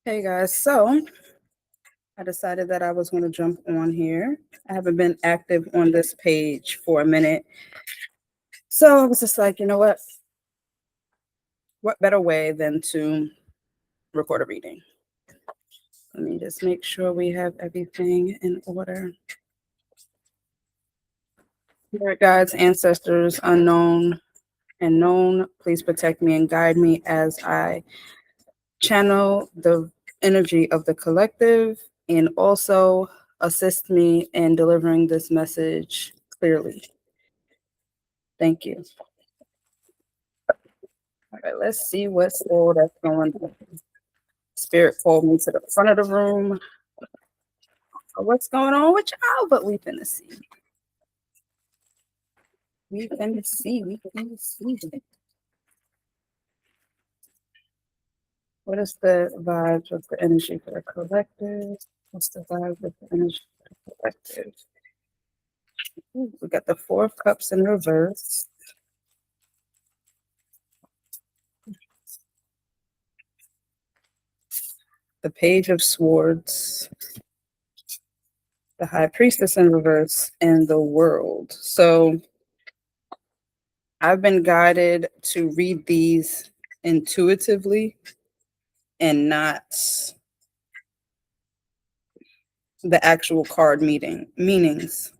Hey guys, so I decided that I was going to jump on here. I haven't been active on this page for a minute. So I was just like, you know what? What better way than to record a reading? Let me just make sure we have everything in order. Spirit guides, ancestors, unknown and known, please protect me and guide me as I channel the energy of the collective and also assist me in delivering this message clearly. Thank you. All right, let's see what's all that's going on. Spirit called me to the front of the room. What's going on with y'all? But we finna see. We finna see. We finna see. What is the vibes of the energy for the collective? What's the vibe of the energy for the collective? Ooh, we got the Four of Cups in reverse. The Page of Swords. The High Priestess in reverse, and the World. So I've been guided to read these intuitively and not the actual card meanings.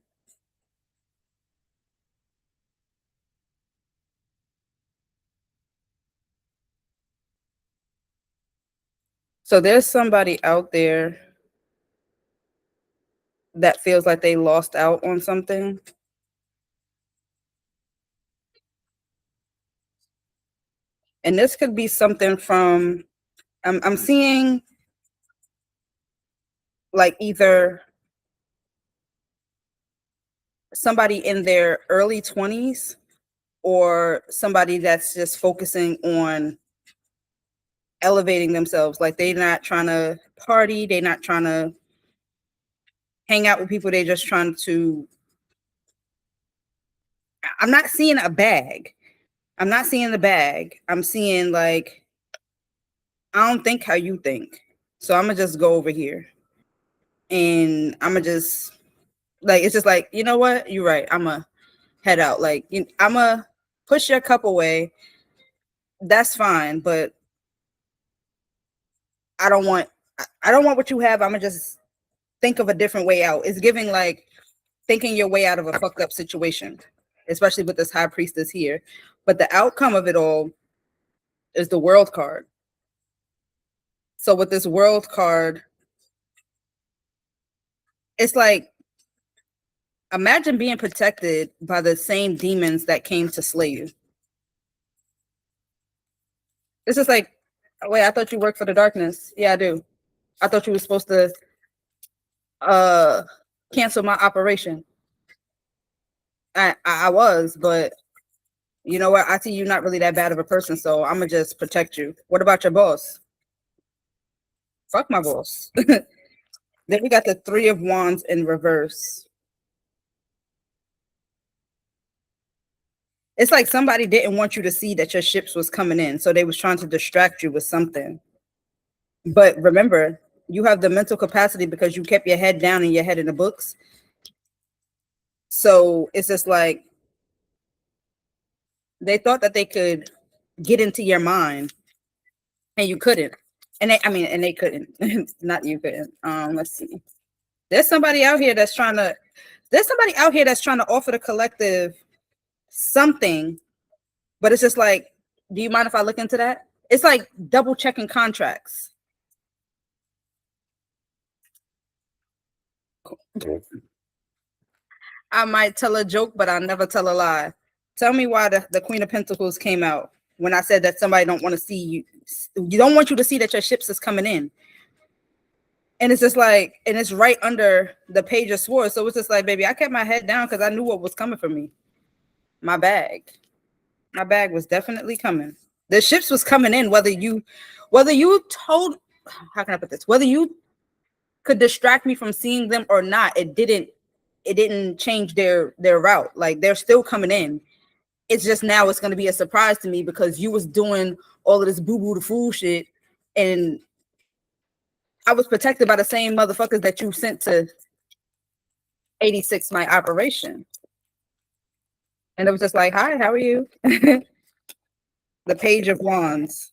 So there's somebody out there that feels like they lost out on something. And this could be something from, I'm seeing like either somebody in their early 20s or somebody that's just focusing on elevating themselves. Like they're not trying to party, they're not trying to hang out with people, they're just trying to, I'm not seeing a bag. I'm not seeing the bag. I'm seeing like, I don't think how you think. So I'm gonna just go over here and I'm gonna just like, it's just like, you know what? You're right. I'm gonna head out. Like, I'm gonna push your cup away. That's fine, but I don't want what you have. I'm gonna just think of a different way out. It's giving like thinking your way out of a fucked up situation, especially with this High Priestess here. But the outcome of it all is the World card. So with this World card, it's like, imagine being protected by the same demons that came to slay you. It's just like, wait, I thought you worked for the darkness. Yeah, I do. I thought you were supposed to cancel my operation. I was, but you know what? I see you're not really that bad of a person, so I'm gonna just protect you. What about your boss? Fuck my boss. Then we got the Three of Wands in reverse. It's like somebody didn't want you to see that your ships was coming in, so they was trying to distract you with something. But remember, you have the mental capacity because you kept your head down and your head in the books. So it's just like they thought that they could get into your mind and you couldn't. And they couldn't. Not you couldn't. Let's see. There's somebody out here that's trying to offer the collective something, but it's just like, do you mind if I look into that? It's like double checking contracts. I might tell a joke, but I'll never tell a lie. Tell me why the Queen of Pentacles came out when I said that somebody don't want to see you. You don't want you to see that your ships is coming in. And it's just like, and it's right under the Page of Swords. So it's just like, baby, I kept my head down because I knew what was coming for me. My bag was definitely coming. The ships was coming in, whether you told, how can I put this? Whether you could distract me from seeing them or not, it didn't change their route. Like they're still coming in. It's just now it's going to be a surprise to me because you was doing all of this boo-boo the fool shit and I was protected by the same motherfuckers that you sent to 86 my operation. And it was just like, hi, how are you? The Page of Wands.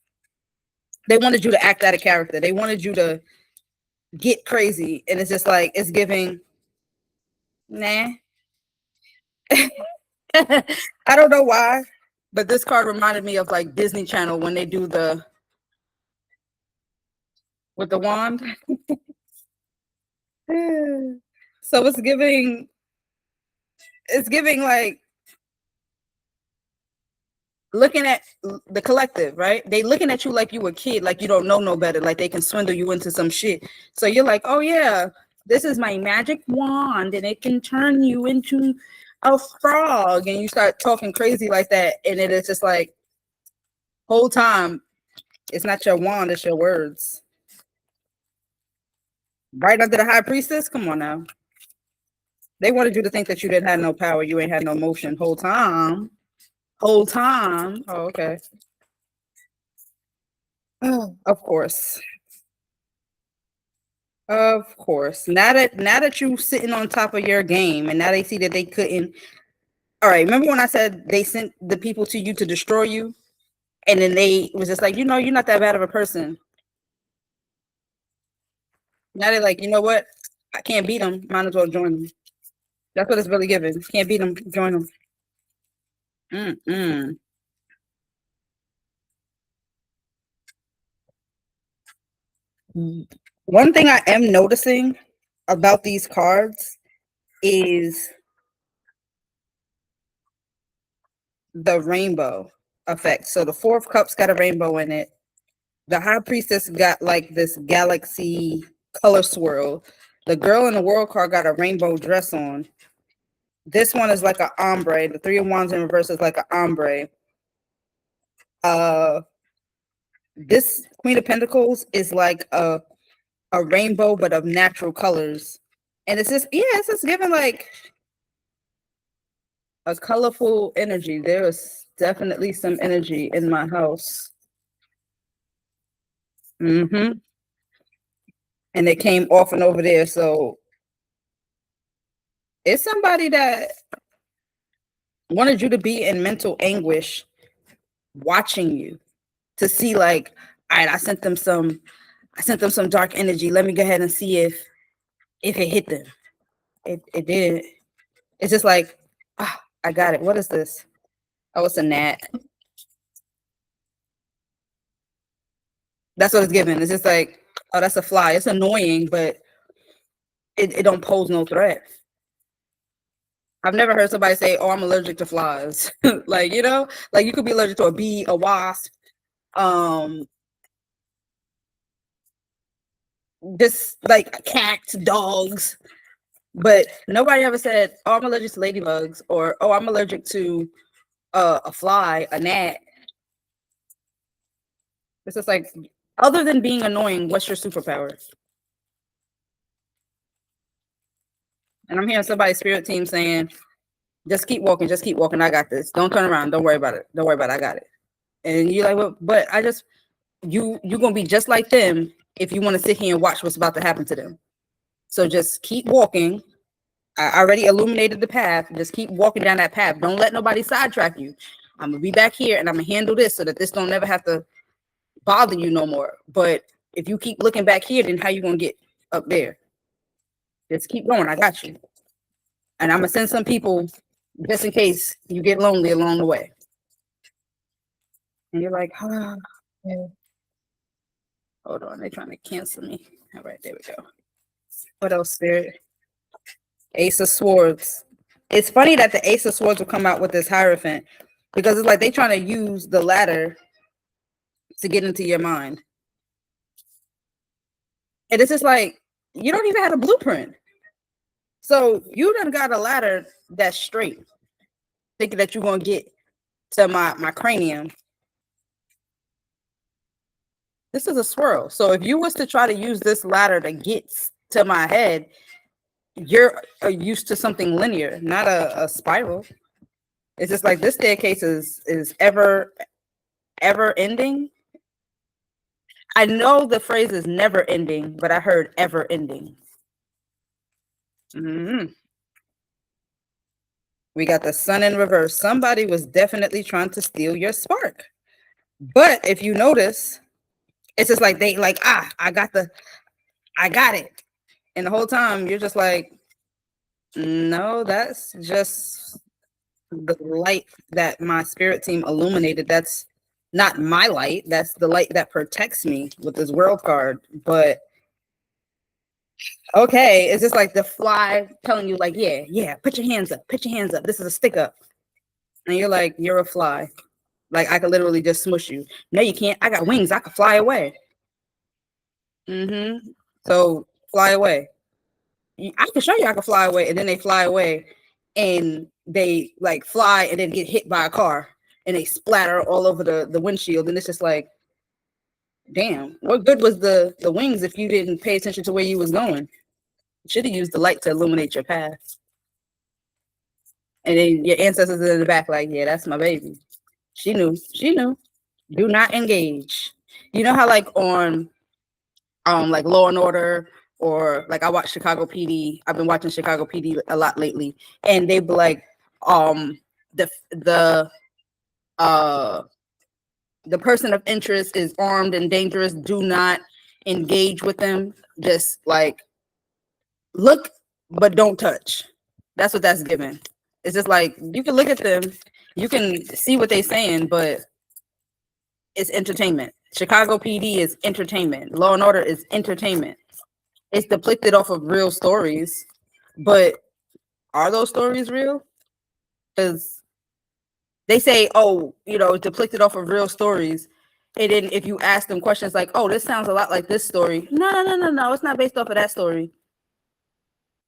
They wanted you to act out of character. They wanted you to get crazy. And it's just like, it's giving, nah. I don't know why, but this card reminded me of like Disney Channel when they do the with the wand. So it's giving like looking at the collective, right? They looking at you like you a kid, like you don't know no better, like they can swindle you into some shit. So you're like, oh yeah, this is my magic wand and it can turn you into a frog, and you start talking crazy like that, and it is just like whole time it's not your wand, it's your words. Right under the high priestess, come on now. They wanted you to think that you didn't have no power, you ain't had no motion whole time. Whole time. Oh, okay. Oh, of course. Of course. Now that you sitting on top of your game and now they see that they couldn't. All right, remember when I said they sent the people to you to destroy you? And then they was just like, you're not that bad of a person. Now they're like, you know what? I can't beat them. Might as well join them. That's what it's really giving. Can't beat them. Join them. Mm-mm. One thing I am noticing about these cards is the rainbow effect. So the Four of Cups got a rainbow in it. The High Priestess got like this galaxy color swirl. The Girl in the World card got a rainbow dress on. This one is like an ombre. The Three of Wands in reverse is like an ombre. This Queen of Pentacles is like a rainbow, but of natural colors. And it's just giving like a colorful energy. There is definitely some energy in my house. And it came off and over there. So it's somebody that wanted you to be in mental anguish watching you to see like, all right, I sent them some dark energy. Let me go ahead and see if it hit them. It did. It's just like, I got it. What is this? Oh, it's a gnat. That's what it's giving. It's just like, oh, that's a fly. It's annoying, but it don't pose no threat. I've never heard somebody say, oh, I'm allergic to flies. Like, like you could be allergic to a bee, a wasp, just like cats, dogs. But nobody ever said, oh, I'm allergic to ladybugs, or, oh, I'm allergic to a fly, a gnat. It's just like, other than being annoying, what's your superpower? And I'm hearing somebody's spirit team saying, just keep walking, I got this. Don't turn around, don't worry about it, I got it. And you're like, well, but you're gonna be just like them if you want to sit here and watch what's about to happen to them. So just keep walking. I already illuminated the path. Just keep walking down that path. Don't let nobody sidetrack you. I'm gonna be back here and I'm gonna handle this so that this don't never have to bother you no more. But if you keep looking back here, then how you gonna get up there? Just keep going. I got you. And I'm gonna send some people just in case you get lonely along the way. And you're like, oh, yeah. Hold on, they're trying to cancel me. All right, there we go. What else, Spirit? Ace of Swords. It's funny that the Ace of Swords will come out with this Hierophant because it's like they trying to use the ladder to get into your mind. And it's just like, you don't even have a blueprint. So you done got a ladder that's straight, thinking that you're going to get to my cranium. This is a swirl. So if you was to try to use this ladder to get to my head, you're used to something linear, not a spiral. It's just like this staircase is ever ending. I know the phrase is never ending, but I heard ever ending. Mm-hmm. We got the sun in reverse. Somebody was definitely trying to steal your spark. But if you notice, it's just like they like, I got it. And the whole time you're just like, no, that's just the light that my spirit team illuminated. That's not my light. That's the light that protects me with this world card. But okay, it's just like the fly telling you, like, yeah, put your hands up, This is a stick up. And you're like, you're a fly. Like, I could literally just smush you. No, you can't. I got wings. I could fly away. Mm-hmm. So fly away. I can show you I can fly away. And then they fly away and they like fly and then get hit by a car and they splatter all over the windshield. And it's just like, damn, what good was the wings if you didn't pay attention to where you was going? You should have used the light to illuminate your path. And then your ancestors in the back, like, yeah, that's my baby. She knew. Do not engage. You know how like on like Law and Order, or like I watch Chicago PD. I've been watching Chicago PD a lot lately, and they be like, the person of interest is armed and dangerous. Do not engage with them. Just like look, but don't touch. That's what that's given. It's just like you can look at them, you can see what they're saying, but it's entertainment. Chicago PD is entertainment. Law and Order is entertainment. It's depicted off of real stories, but are those stories real? Because they say, oh, it's depicted off of real stories. And then if you ask them questions like, oh, this sounds a lot like this story. No. It's not based off of that story.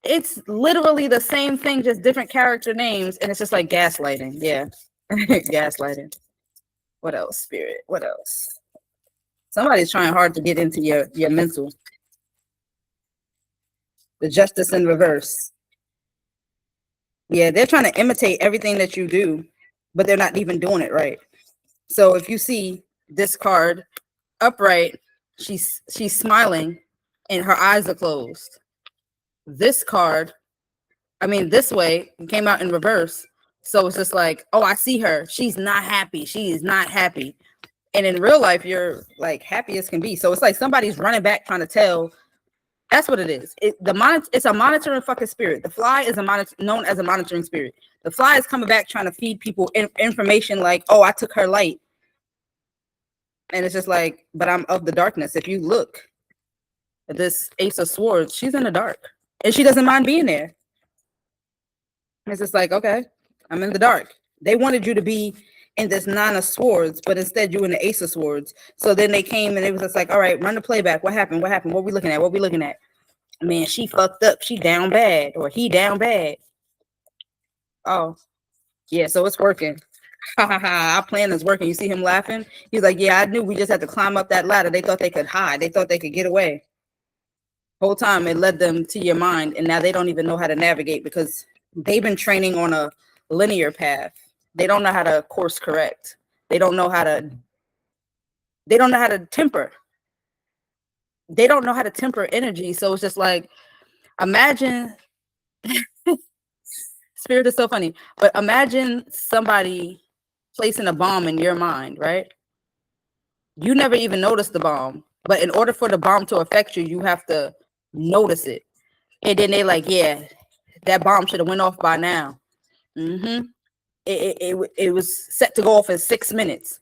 It's literally the same thing, just different character names. And it's just like gaslighting. Yeah. Gaslighting. What else, spirit? What else? Somebody's trying hard to get into your mental. The justice in reverse. Yeah, they're trying to imitate everything that you do, but they're not even doing it right. So if you see this card upright, she's smiling and her eyes are closed. This card, this way came out in reverse. So it's just like, oh, I see her. She's not happy. She is not happy. And in real life, you're like happy as can be. So it's like somebody's running back trying to tell. That's what it is. It's a monitoring fucking spirit. The fly is known as a monitoring spirit. The fly is coming back trying to feed people information like, oh, I took her light. And it's just like, but I'm of the darkness. If you look at this Ace of Swords, she's in the dark. And she doesn't mind being there. It's just like, okay, I'm in the dark. They wanted you to be in this Nine of Swords, but instead you in the Ace of Swords. So then they came and it was just like, all right, run the playback. What happened? What are we looking at? Man, she fucked up. She down bad, or he down bad. Oh, yeah, so it's working. Our plan is working. You see him laughing? He's like, yeah, I knew we just had to climb up that ladder. They thought they could hide. They thought they could get away. Whole time it led them to your mind, and now they don't even know how to navigate because they've been training on a linear path. They don't know how to course correct. They don't know how to temper. They don't know how to temper energy. So it's just like, imagine spirit is so funny, but imagine somebody placing a bomb in your mind, right? You never even noticed the bomb, but in order for the bomb to affect you, you have to notice it. And then they like, yeah, that bomb should have went off by now. It was set to go off in 6 minutes,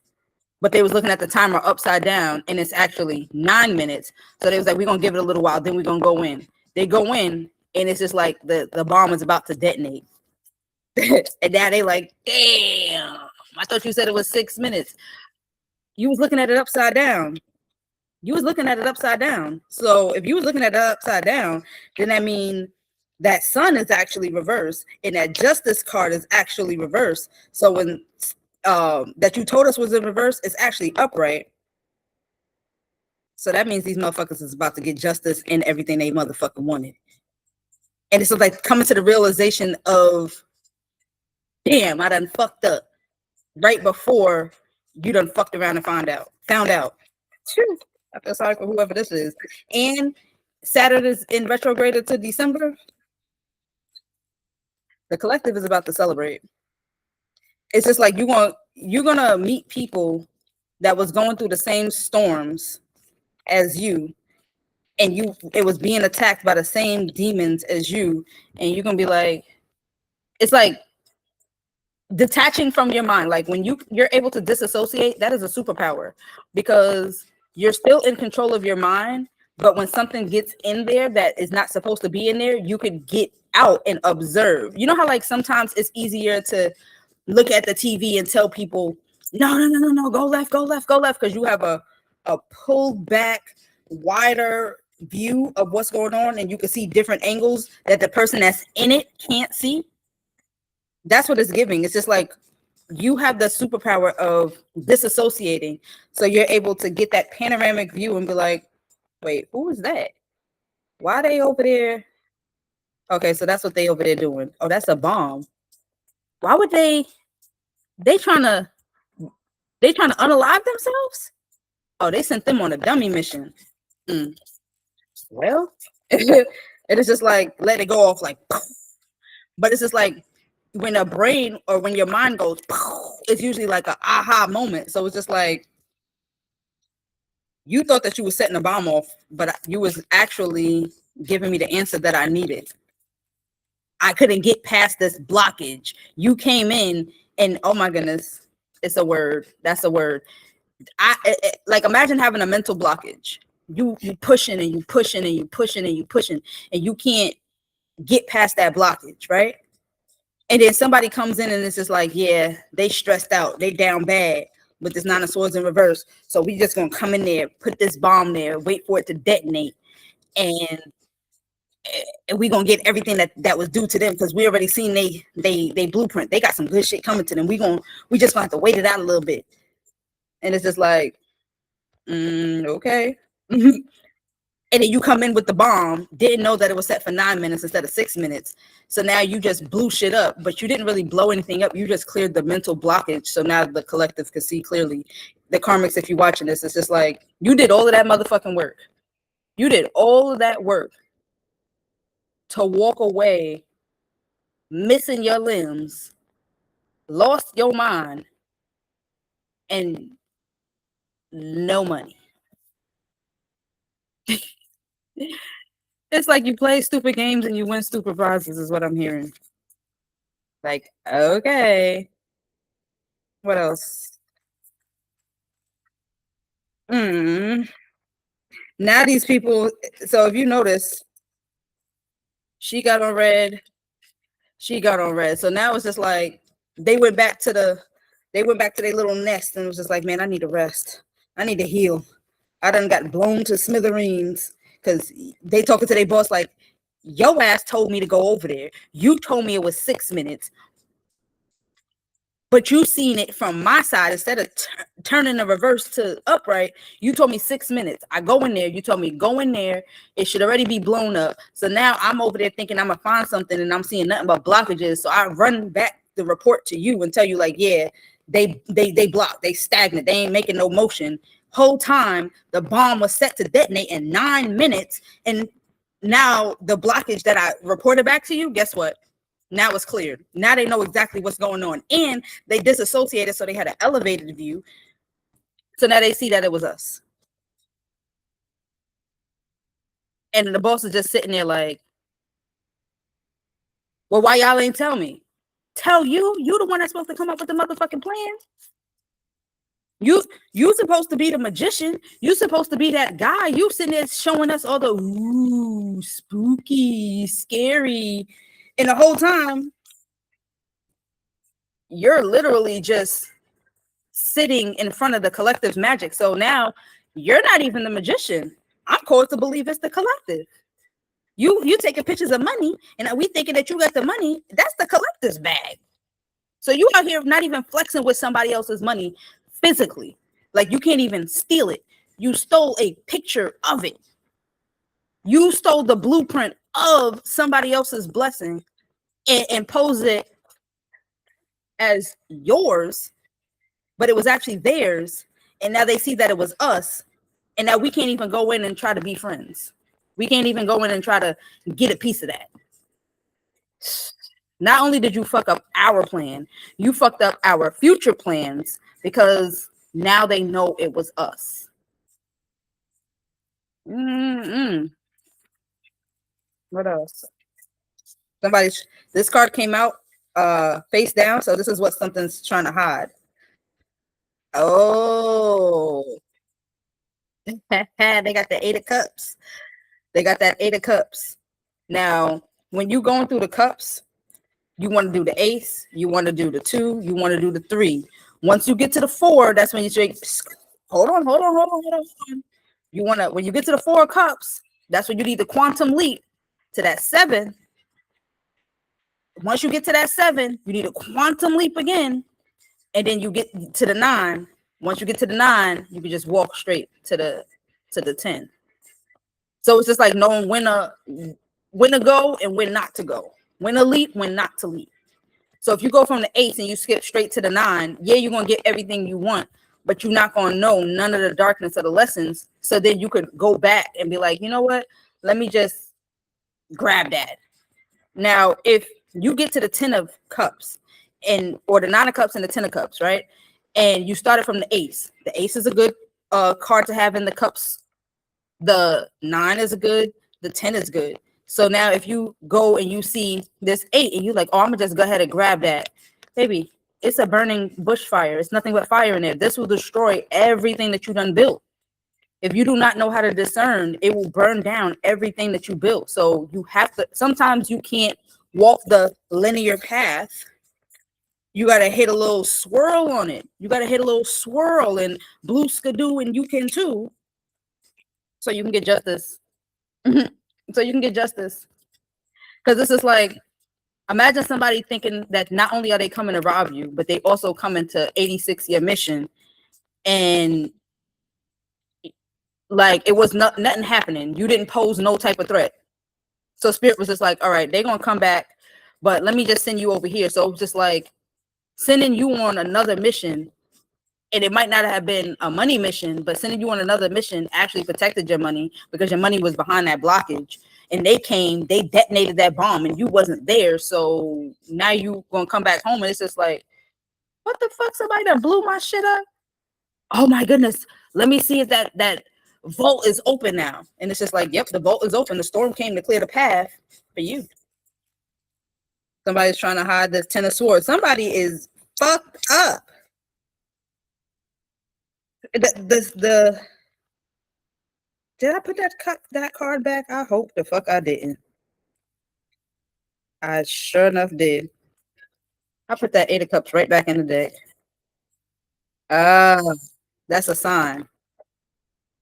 but they was looking at the timer upside down, and it's actually 9 minutes. So they was like, we're gonna give it a little while, then we're gonna go in. They go in, and it's just like the bomb is about to detonate. And now they like, damn, I thought you said it was 6 minutes. You was looking at it upside down. So if you was looking at it upside down, then that means that sun is actually reversed, and that justice card is actually reversed. So when that you told us was in reverse, it's actually upright. So that means these motherfuckers is about to get justice and everything they motherfucking wanted. And it's like coming to the realization of, damn, I done fucked up right before you done fucked around and found out. Phew. I feel sorry for whoever this is. And Saturn is in retrograde to December. The collective is about to celebrate. It's just like you're gonna meet people that was going through the same storms as you, and it was being attacked by the same demons as you, and you're gonna be like, it's like detaching from your mind. Like when you're able to disassociate, that is a superpower, because you're still in control of your mind, but when something gets in there that is not supposed to be in there, you could get out and observe. You know how like sometimes it's easier to look at the TV and tell people, no, go left, because you have a pulled back, wider view of what's going on, and you can see different angles that the person that's in it can't see. That's what it's giving. It's just like you have the superpower of disassociating, so you're able to get that panoramic view and be like, wait, who is that? Why are they over there? Okay, so that's what they over there doing. Oh, that's a bomb. Why would they trying to unalive themselves? Oh, they sent them on a dummy mission. Well, it is just like let it go off like, but it's just like when a brain or when your mind goes, it's usually like an aha moment. So it's just like you thought that you were setting a bomb off, but you was actually giving me the answer that I needed. I couldn't get past this blockage. You came in and oh my goodness, it's a word. That's a word. Like imagine having a mental blockage. You pushing and you pushing and you pushing and you pushing and you can't get past that blockage, right? And then somebody comes in and it's just like, yeah, they stressed out, they down bad with this Nine of Swords in reverse. So we just gonna come in there, put this bomb there, wait for it to detonate, and we gonna get everything that was due to them because we already seen they blueprint. They got some good shit coming to them. We just gonna have to wait it out a little bit. And it's just like, okay. And then you come in with the bomb, didn't know that it was set for 9 minutes instead of 6 minutes. So now you just blew shit up, but you didn't really blow anything up. You just cleared the mental blockage. So now the collective can see clearly. The karmics, if you're watching this, it's just like you did all of that motherfucking work. You did all of that work to walk away, missing your limbs, lost your mind, and no money. It's like you play stupid games and you win stupid prizes, is what I'm hearing. Like, okay. What else? Now these people, so if you notice, she got on red, she got on red. So now it's just like they went back to their little nest and it was just like, man, I need to rest. I need to heal. I done got blown to smithereens because they talking to their boss like, your ass told me to go over there. You told me it was 6 minutes. But you seen it from my side instead of turning the reverse to upright. You told me 6 minutes. I go in there. You told me go in there. It should already be blown up. So now I'm over there thinking I'm gonna find something, and I'm seeing nothing but blockages. So I run back the report to you and tell you like, yeah, they blocked. They stagnant. They ain't making no motion. Whole time the bomb was set to detonate in 9 minutes, and now the blockage that I reported back to you. Guess what? Now it's cleared. Now they know exactly what's going on. And they disassociated, so they had an elevated view. So now they see that it was us. And the boss is just sitting there like, well, why y'all ain't tell me? Tell you? You the one that's supposed to come up with the motherfucking plan. You supposed to be the magician. You supposed to be that guy. You sitting there showing us all the ooh, spooky, scary. And the whole time, you're literally just sitting in front of the collective's magic. So now you're not even the magician. I'm called to believe it's the collective. You taking pictures of money, and we thinking that you got the money. That's the collective's bag. So you out here not even flexing with somebody else's money physically. Like you can't even steal it. You stole a picture of it. You stole the blueprint of somebody else's blessing and pose it as yours, but it was actually theirs. And now they see that it was us. And now we can't even go in and try to be friends. We can't even go in and try to get a piece of that. Not only did you fuck up our plan, you fucked up our future plans because now they know it was us. Mm-mm. What else? This card came out face down, so this is what something's trying to hide. Oh, they got the 8 of Cups. They got that 8 of Cups. Now, when you going through the cups, you want to do the ace, you want to do the 2, you want to do the 3. Once you get to the 4, that's when you say, hold on. You want to, when you get to the 4 of Cups, that's when you need the quantum leap to that 7. Once you get to that 7, you need a quantum leap again, and then you get to the 9. Once you get to the 9, you can just walk straight to the 10. So it's just like knowing when to go and when not to go, when to leap, when not to leap. So if you go from the 8 and you skip straight to the 9, yeah, you're gonna get everything you want, but you're not gonna know none of the darkness of the lessons. So then you could go back and be like, you know what? Let me just grab that. Now, if you get to the 10 of Cups or the 9 of Cups and the 10 of Cups, right? And you started from the ace. The ace is a good card to have in the cups. The 9 is good. The 10 is good. So now if you go and you see this 8 and you're like, oh, I'm gonna just go ahead and grab that, baby, it's a burning bushfire. It's nothing but fire in there. This will destroy everything that you done built. If you do not know how to discern, it will burn down everything that you built. So you have to, sometimes you can't walk the linear path. You got to hit a little swirl on it. You got to hit a little swirl and blue skidoo, and you can too. So you can get justice. So you can get justice. Because this is like, imagine somebody thinking that not only are they coming to rob you, but they also coming to 86 your mission. And like, it was nothing happening. You didn't pose no type of threat. So Spirit was just like, all right, they're going to come back, but let me just send you over here. So it was just like sending you on another mission. And it might not have been a money mission, but sending you on another mission actually protected your money because your money was behind that blockage. And they came, they detonated that bomb and you wasn't there. So now you going to come back home and it's just like, what the fuck? Somebody that blew my shit up? Oh my goodness. Let me see if that vault is open now. And it's just like, yep, the vault is open. The storm came to clear the path for you. Somebody's trying to hide this 10 of Swords. Somebody is fucked up. The did I put that card back? I hope the fuck I didn't. I sure enough did. I put that 8 of Cups right back in the deck. That's a sign.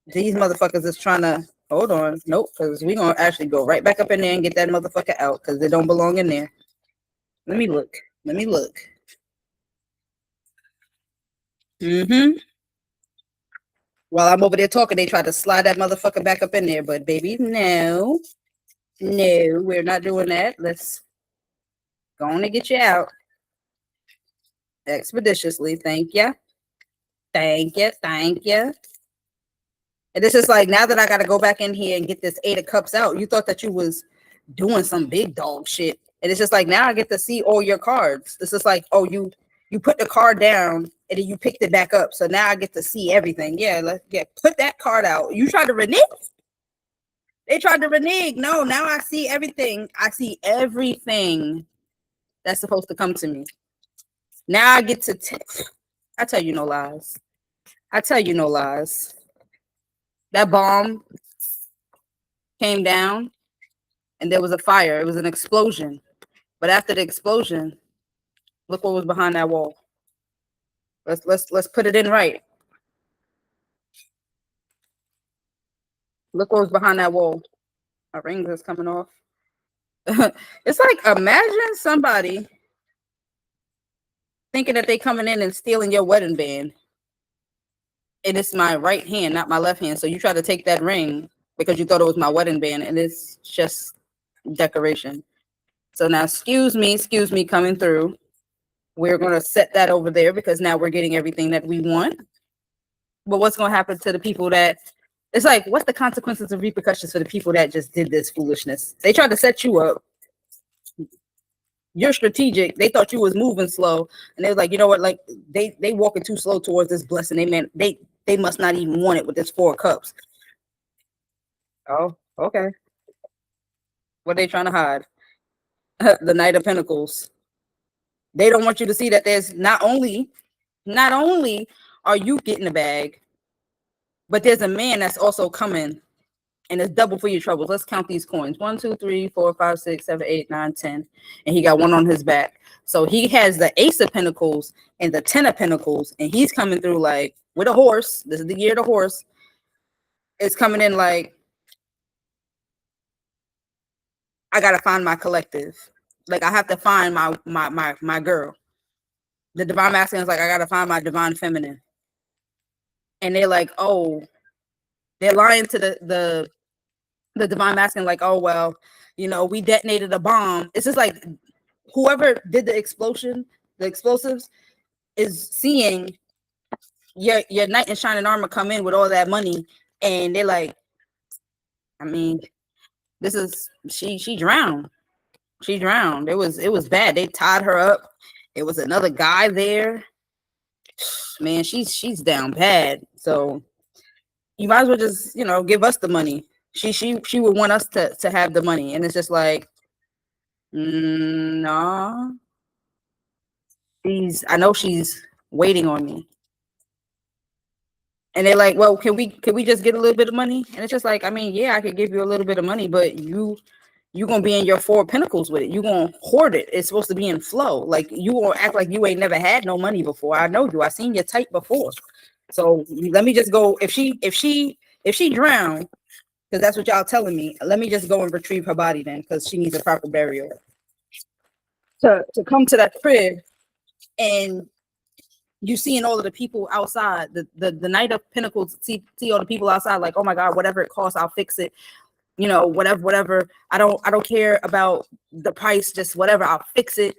These motherfuckers is trying to hold on. Nope, because we're gonna actually go right back up in there and get that motherfucker out because they don't belong in there. Let me look. While I'm over there talking, they tried to slide that motherfucker back up in there, but baby, no, we're not doing that. Let's go on and get you out expeditiously. Thank you. And this is like, now that I got to go back in here and get this 8 of Cups out, you thought that you was doing some big dog shit. And it's just like, now I get to see all your cards. This is like, oh, you put the card down and then you picked it back up. So now I get to see everything. Yeah, put that card out. You tried to renege? They tried to renege. No, now I see everything. I see everything that's supposed to come to me. Now I get to I tell you no lies. That bomb came down and there was a fire. It was an explosion. But after the explosion, look what was behind that wall. Let's put it in right. Look what was behind that wall. My rings is coming off. It's like, imagine somebody thinking that they coming in and stealing your wedding band. And it's my right hand, not my left hand. So you try to take that ring because you thought it was my wedding band, and it's just decoration. So now, excuse me coming through. We're going to set that over there because now we're getting everything that we want. But what's going to happen to the people that It's like, what's the consequences and repercussions for the people that just did this foolishness? They tried to set you up. You're strategic. They thought you was moving slow, and they was like, you know what? Like they walking too slow towards this blessing. They must not even want it with this 4 cups. Oh, okay. What they trying to hide? The Knight of Pentacles. They don't want you to see that there's not only are you getting the bag, but there's a man that's also coming, and it's double for your troubles. Let's count these coins. 1, 2, 3, 4, 5, 6, 7, 8, 9, 10. And he got one on his back. So he has the Ace of Pentacles and the 10 of Pentacles, and he's coming through like with a horse. This is the year of the horse. It's coming in like, I gotta find my collective. Like I have to find my girl. The divine masculine is like, I gotta find my divine feminine. And they're like, oh, they're lying to the divine masculine, like, oh well, you know, we detonated a bomb. It's just like whoever did the explosion, the explosives, is seeing your knight in shining armor come in with all that money, and they're like, I mean, this is she drowned. She drowned. It was bad. They tied her up. It was another guy there. Man, she's down bad. So you might as well just, you know, give us the money. She would want us to have the money, and it's just like, no. I know she's waiting on me. And they're like, well, can we just get a little bit of money? And it's just like, I mean, yeah, I could give you a little bit of money, but you gonna be in your 4 of Pentacles with it. You gonna hoard it. It's supposed to be in flow. Like you gonna act like you ain't never had no money before. I know you. I seen your type before. So let me just go. If she drowned, because that's what y'all telling me, let me just go and retrieve her body then, because she needs a proper burial. To come to that crib, and you seeing all of the people outside, the Knight of Pentacles, see all the people outside, like, oh my God, whatever it costs, I'll fix it. You know, whatever. I don't care about the price, just whatever, I'll fix it.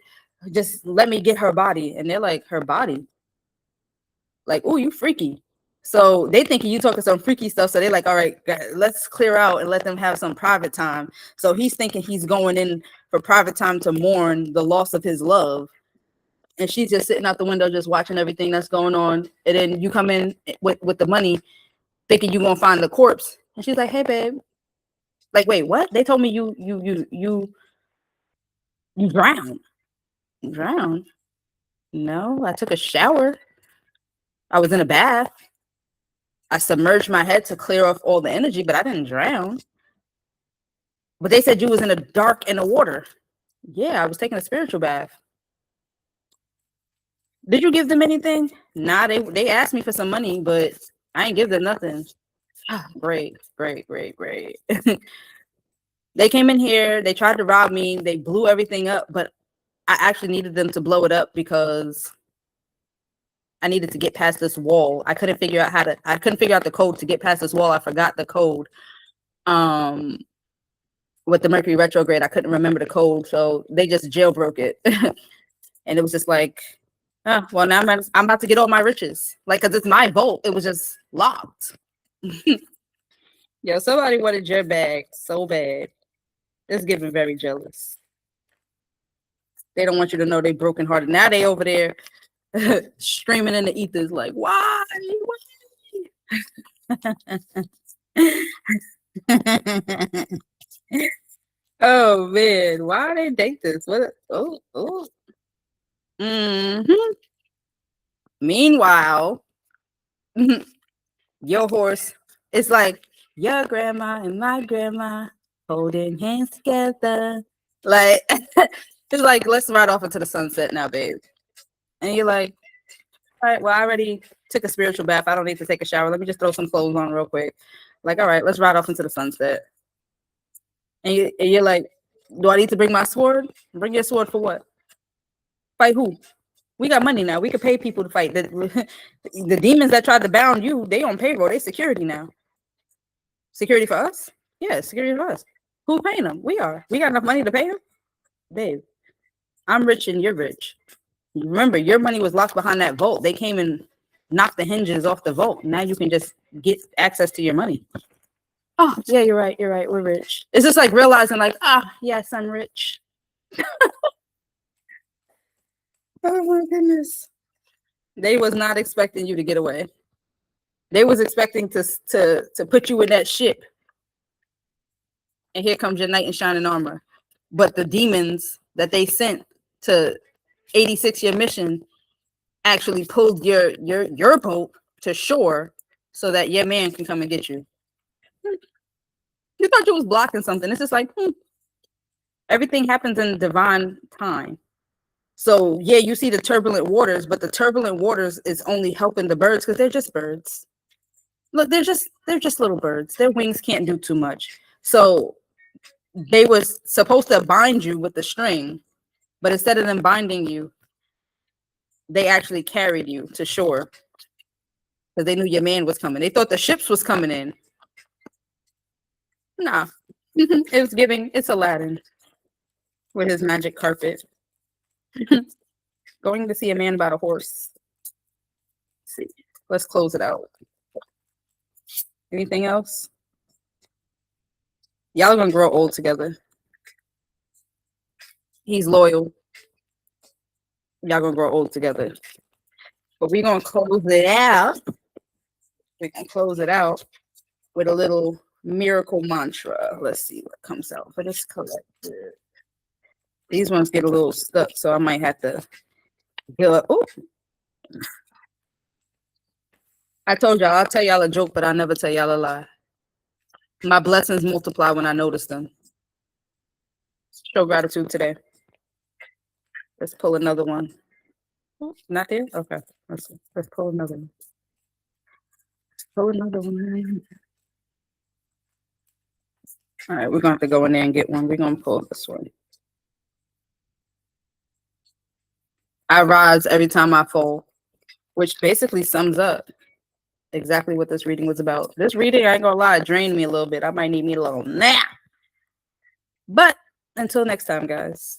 Just let me get her body. And they're like, her body? Like, oh, you freaky. So they thinking you talking some freaky stuff. So they're like, all right, let's clear out and let them have some private time. So he's thinking he's going in for private time to mourn the loss of his love. And she's just sitting out the window, just watching everything that's going on. And then you come in with the money, thinking you're gonna find the corpse. And she's like, hey, babe. Like, wait, what? They told me you drowned. Drowned? No, I took a shower. I was in a bath. I submerged my head to clear off all the energy, but I didn't drown. But they said you was in the dark in the water. Yeah, I was taking a spiritual bath. Did you give them anything? Nah, they asked me for some money, but I ain't give them nothing. Great. They came in here, they tried to rob me, they blew everything up, but I actually needed them to blow it up because I needed to get past this wall. I couldn't figure out the code to get past this wall. I forgot the code. With the Mercury retrograde, I couldn't remember the code, so they just jailbroke it. And it was just like, oh, well, now I'm about to get all my riches. Like, because it's my vault. It was just locked. Yo, somebody wanted your bag so bad. It's giving very jealous. They don't want you to know they brokenhearted. Now they over there streaming in the ethers like, why? Oh man, why they date this? What? Oh. Meanwhile, your horse is like your grandma and my grandma holding hands together. Like it's like, let's ride off into the sunset now, babe. And you're like, all right, well, I already took a spiritual bath. I don't need to take a shower. Let me just throw some clothes on real quick. Like, all right, let's ride off into the sunset. And you're like, do I need to bring my sword? Bring your sword for what? Fight who? We got money now. We can pay people to fight. The demons that tried to bound you, they on payroll. They security now. Security for us? Yeah, security for us. Who paying them? We are. We got enough money to pay them? Babe, I'm rich and you're rich. Remember, your money was locked behind that vault. They came and knock the hinges off the vault. Now you can just get access to your money. Oh, yeah, you're right. You're right. We're rich. It's just like realizing, like, yes, I'm rich. Oh my goodness. They was not expecting you to get away. They was expecting to put you in that ship. And here comes your knight in shining armor. But the demons that they sent to 86 your mission actually pulled your boat to shore so that your man can come and get you. You thought you was blocking something. It's just like, everything happens in divine time. So yeah, you see the turbulent waters, but the turbulent waters is only helping the birds because they're just birds. Look, they're just little birds. Their wings can't do too much. So they was supposed to bind you with the string, but instead of them binding you, they actually carried you to shore because they knew your man was coming. They thought the ships was coming in. Nah, it's Aladdin with his magic carpet. Going to see a man about a horse. Let's see, let's close it out. Anything else? Y'all are gonna grow old together. He's loyal. Y'all gonna grow old together. But we're gonna close it out. We can close it out with a little miracle mantra. Let's see what comes out for this collective. These ones get a little stuck, so I might have to go up. Oh, I told y'all I'll tell y'all a joke, but I'll never tell y'all a lie. My blessings multiply when I notice them. Show gratitude today. Let's pull another one. Not there? Okay. Let's pull another one. Pull another one. All right, we're gonna have to go in there and get one. We're gonna pull this one. I rise every time I fall, which basically sums up exactly what this reading was about. This reading, I ain't gonna lie, drained me a little bit. I might need me a little nap. But until next time, guys.